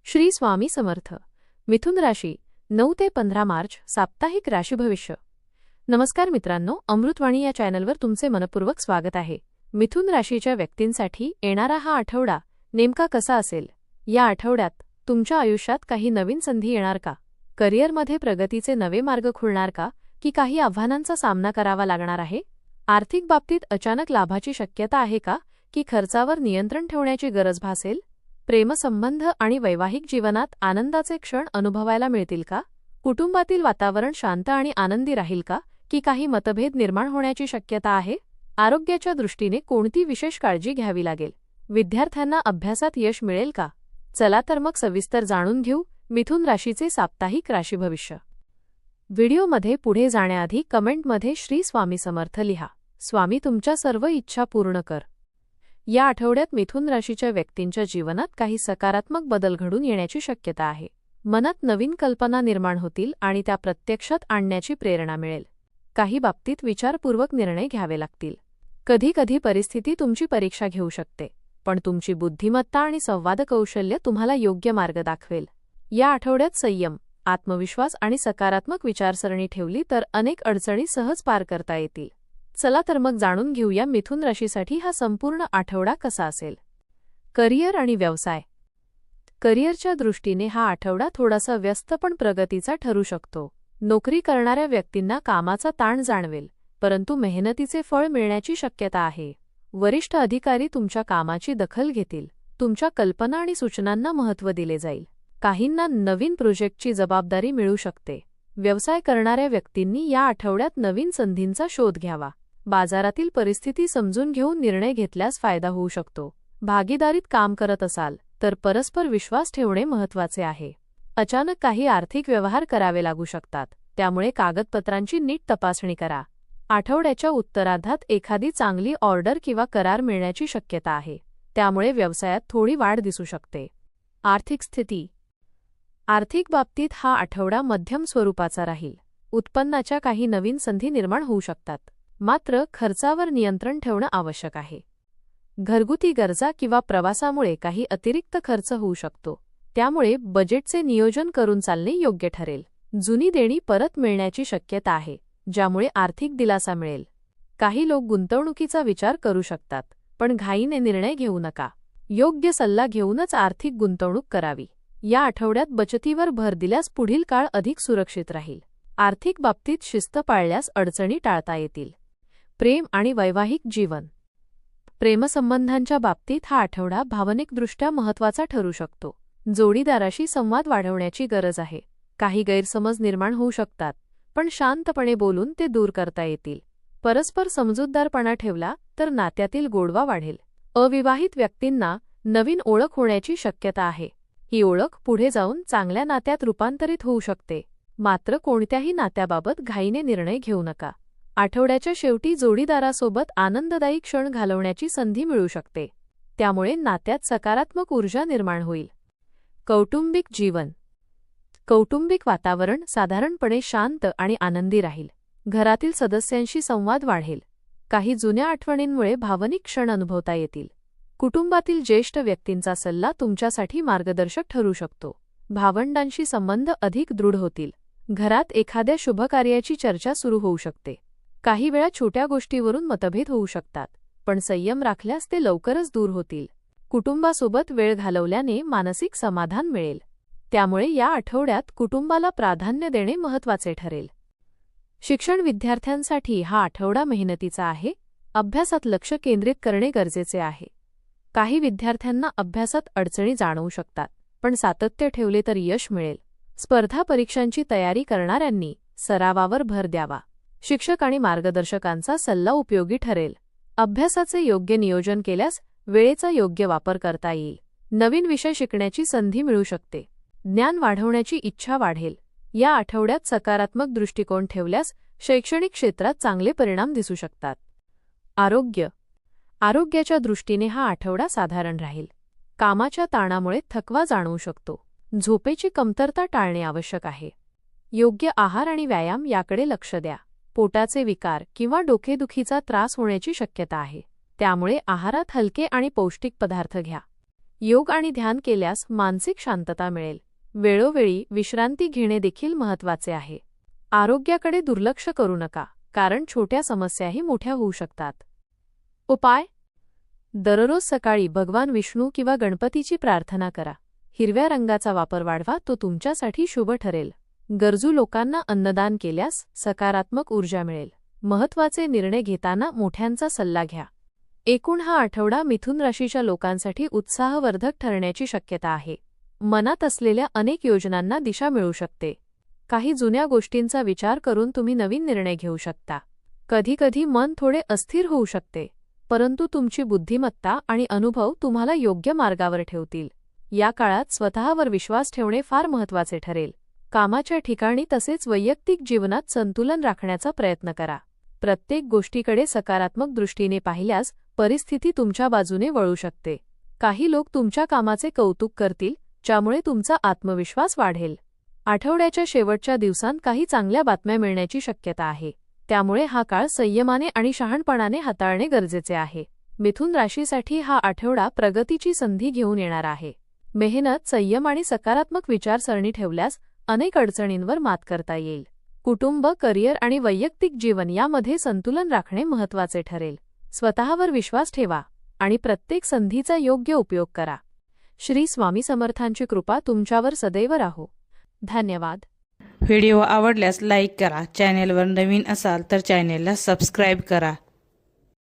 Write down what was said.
श्री स्वामी समर्थ. मिथुन राशी 9 ते 15 मार्च साप्ताहिक राशी भविष्य. नमस्कार मित्रांनो, अमृतवाणी या चॅनलवर तुमचे मनपूर्वक स्वागत आहे. मिथुन राशीच्या व्यक्तींसाठी येणारा हा आठवडा नेमका कसा असेल? या आठवड्यात तुमच्या आयुष्यात काही नवीन संधी येणार का? करिअरमध्ये प्रगतीचे नवे मार्ग खुलणार का, की काही आव्हानांचा सामना करावा लागणार आहे? आर्थिक बाबतीत अचानक लाभाची शक्यता आहे का, की खर्चावर नियंत्रण ठेवण्याची गरज भासेल? प्रेमसंबंध आणि वैवाहिक जीवनात आनंदाचे क्षण अनुभवायला मिळतील का? कुटुंबातील वातावरण शांत आणि आनंदी राहील का, की काही मतभेद निर्माण होण्याची शक्यता आहे? आरोग्याच्या दृष्टीने कोणती विशेष काळजी घ्यावी लागेल? विद्यार्थ्यांना अभ्यासात यश मिळेल का? चला तर मग सविस्तर जाणून घेऊ मिथुन राशीचे साप्ताहिक राशी भविष्य. व्हिडिओमध्ये पुढे जाण्याआधी कमेंटमध्ये श्री स्वामी समर्थ लिहा. स्वामी तुमच्या सर्व इच्छा पूर्ण कर. या आठवड्यात मिथुन राशीच्या व्यक्तींच्या जीवनात काही सकारात्मक बदल घडून येण्याची शक्यता आहे. मनात नवीन कल्पना निर्माण होतील आणि त्या प्रत्यक्षात आणण्याची प्रेरणा मिळेल. काही बाबतीत विचारपूर्वक निर्णय घ्यावे लागतील. कधीकधी परिस्थिती तुमची परीक्षा घेऊ शकते, पण तुमची बुद्धिमत्ता आणि संवाद कौशल्य तुम्हाला योग्य मार्ग दाखवेल. या आठवड्यात संयम, आत्मविश्वास आणि सकारात्मक विचारसरणी ठेवली तर अनेक अडचणी सहज पार करता येतील. चला तर मग जाणून घेऊया मिथुन राशीसाठी हा संपूर्ण आठवडा कसा असेल. करिअर आणि व्यवसाय. करिअरच्या दृष्टीने हा आठवडा थोडासा व्यस्त पण प्रगतीचा ठरू शकतो. नोकरी करणाऱ्या व्यक्तींना कामाचा ताण जाणवेल, परंतु मेहनतीचे फळ मिळण्याची शक्यता आहे. वरिष्ठ अधिकारी तुमच्या कामाची दखल घेतील. तुमच्या कल्पना आणि सूचनांना महत्त्व दिले जाईल. काहींना नवीन प्रोजेक्टची जबाबदारी मिळू शकते. व्यवसाय करणाऱ्या व्यक्तींनी या आठवड्यात नवीन संधींचा शोध घ्यावा. बाजारातील परिस्थिती समजून घेऊन निर्णय घेतल्यास फायदा होऊ शकतो. भागीदारीत काम करत असाल तर परस्पर विश्वास ठेवणे महत्त्वाचे आहे. अचानक काही आर्थिक व्यवहार करावे लागू शकतात, त्यामुळे कागदपत्रांची नीट तपासणी करा. आठवड्याच्या उत्तरार्धात एखादी चांगली ऑर्डर किंवा करार मिळण्याची शक्यता आहे, त्यामुळे व्यवसायात थोडी वाढ दिसू शकते. आर्थिक स्थिती. आर्थिक बाबतीत हा आठवडा मध्यम स्वरूपाचा राहील. उत्पन्नाच्या काही नवीन संधी निर्माण होऊ शकतात, मात्र खर्चावर नियंत्रण ठेवणं आवश्यक आहे. घरगुती गरजा किंवा प्रवासामुळे काही अतिरिक्त खर्च होऊ शकतो, त्यामुळे बजेटचे नियोजन करून चालणे योग्य ठरेल. जुनी देणी परत मिळण्याची शक्यता आहे, ज्यामुळे आर्थिक दिलासा मिळेल. काही लोक गुंतवणुकीचा विचार करू शकतात, पण घाईने निर्णय घेऊ नका. योग्य सल्ला घेऊनच आर्थिक गुंतवणूक करावी. या आठवड्यात बचतीवर भर दिल्यास पुढील काळ अधिक सुरक्षित राहील. आर्थिक बाबतीत शिस्त पाळल्यास अडचणी टाळता येतील. प्रेम आणि वैवाहिक जीवन. प्रेमसंबंधांच्या बाबतीत हा आठवडा भावनिकदृष्ट्या महत्त्वाचा ठरू शकतो. जोडीदाराशी संवाद वाढवण्याची गरज आहे. काही गैरसमज निर्माण होऊ शकतात, पण शांतपणे बोलून ते दूर करता येतील. परस्पर समजूतदारपणा ठेवला तर नात्यातील गोडवा वाढेल. अविवाहित व्यक्तींना नवीन ओळख होण्याची शक्यता आहे. ही ओळख पुढे जाऊन चांगल्या नात्यात रूपांतरित होऊ शकते, मात्र कोणत्याही नात्याबाबत घाईने निर्णय घेऊ नका. आठवड्याच्या शेवटी जोडीदारासोबत आनंददायी क्षण घालवण्याची संधी मिळू शकते, त्यामुळे नात्यात सकारात्मक ऊर्जा निर्माण होईल. कौटुंबिक जीवन. कौटुंबिक वातावरण साधारणपणे शांत आणि आनंदी राहील. घरातील सदस्यांशी संवाद वाढेल. काही जुन्या आठवणींमुळे भावनिक क्षण अनुभवता येतील. कुटुंबातील ज्येष्ठ व्यक्तींचा सल्ला तुमच्यासाठी मार्गदर्शक ठरू शकतो. भावंडांशी संबंध अधिक दृढ होतील. घरात एखाद्या शुभकार्याची चर्चा सुरू होऊ शकते. काही वेळा छोट्या गोष्टीवरून मतभेद होऊ शकतात, पण संयम राखल्यास ते लवकरच दूर होतील. कुटुंबासोबत वेळ घालवल्याने मानसिक समाधान मिळेल, त्यामुळे या आठवड्यात कुटुंबाला प्राधान्य देणे महत्त्वाचे ठरेल. शिक्षण विद्यार्थ्यांसाठी हा आठवडा मेहनतीचा आहे. अभ्यासात लक्ष केंद्रित करणे गरजेचे आहे. काही विद्यार्थ्यांना अभ्यासात अडचणी जाणवू शकतात, पण सातत्य ठेवले तर यश मिळेल. स्पर्धा परीक्षांची तयारी करणाऱ्यांनी सरावावर भर द्यावा. शिक्षक आणि मार्गदर्शकांचा सल्ला उपयोगी ठरेल. अभ्यासाचे योग्य नियोजन केल्यास वेळेचा योग्य वापर करता येईल. नवीन विषय शिकण्याची संधी मिळू शकते. ज्ञान वाढवण्याची इच्छा वाढेल. या आठवड्यात सकारात्मक दृष्टिकोन ठेवल्यास शैक्षणिक क्षेत्रात चांगले परिणाम दिसू शकतात. आरोग्य. आरोग्याच्या दृष्टीने हा आठवडा साधारण राहील. कामाच्या ताणामुळे थकवा जाणवू शकतो. झोपेची कमतरता टाळणे आवश्यक आहे. योग्य आहार आणि व्यायाम याकडे लक्ष द्या. पोटाचे विकार किंवा डोकेदुखीचा त्रास होण्याची शक्यता आहे, त्यामुळे आहारात हलके आणि पौष्टिक पदार्थ घ्या. योग आणि ध्यान केल्यास मानसिक शांतता मिळेल. वेळोवेळी विश्रांती घेणे देखील महत्त्वाचे आहे. आरोग्याकडे दुर्लक्ष करू नका, कारण छोट्या समस्याही मोठ्या होऊ शकतात. उपाय: दररोज सकाळी भगवान विष्णू किंवा गणपतीची प्रार्थना करा. हिरव्या रंगाचा वापर वाढवा, तो तुमच्यासाठी शुभ ठरेल. गरजू लोकांना अन्नदान केल्यास सकारात्मक ऊर्जा मिळेल. महत्त्वाचे निर्णय घेताना मोठ्यांचा सल्ला घ्या. एकूण हा आठवडा मिथुन राशीच्या लोकांसाठी उत्साहवर्धक ठरण्याची शक्यता आहे. मनात असलेल्या अनेक योजनांना दिशा मिळू शकते. काही जुन्या गोष्टींचा विचार करून तुम्ही नवीन निर्णय घेऊ शकता. कधीकधी मन थोडे अस्थिर होऊ शकते, परंतु तुमची बुद्धिमत्ता आणि अनुभव तुम्हाला योग्य मार्गावर ठेवतील. या काळात स्वतःवर विश्वास ठेवणे फार महत्त्वाचे ठरेल. कामाच्या ठिकाणी तसेच वैयक्तिक जीवनात संतुलन राखण्याचा प्रयत्न करा. प्रत्येक गोष्टीकडे सकारात्मक दृष्टीने पाहिल्यास परिस्थिती तुमच्या बाजूने वळू शकते. काही लोक तुमच्या कामाचे कौतुक करतील, ज्यामुळे तुमचा आत्मविश्वास वाढेल. आठवड्याच्या शेवटच्या दिवसांत काही चांगल्या बातम्या मिळण्याची शक्यता आहे. त्यामुळे हा काळ संयमाने आणि शहाणपणाने हाताळणे गरजेचे आहे. मिथुन राशीसाठी हा आठवडा प्रगतीची संधी घेऊन येणार आहे. मेहनत, संयम आणि सकारात्मक विचारसरणी ठेवल्यास अनेक अडचणींवर मात करता येईल. कुटुंब, करिअर आणि वैयक्तिक जीवन यामध्ये संतुलन राखणे महत्त्वाचे ठरेल. स्वतःवर विश्वास ठेवा आणि प्रत्येक संधीचा योग्य उपयोग करा. श्री स्वामी समर्थांची कृपा तुमच्यावर सदैव राहो. धन्यवाद. व्हिडिओ आवडल्यास लाईक करा. चॅनेलवर नवीन असाल तर चॅनेलला सबस्क्राईब करा.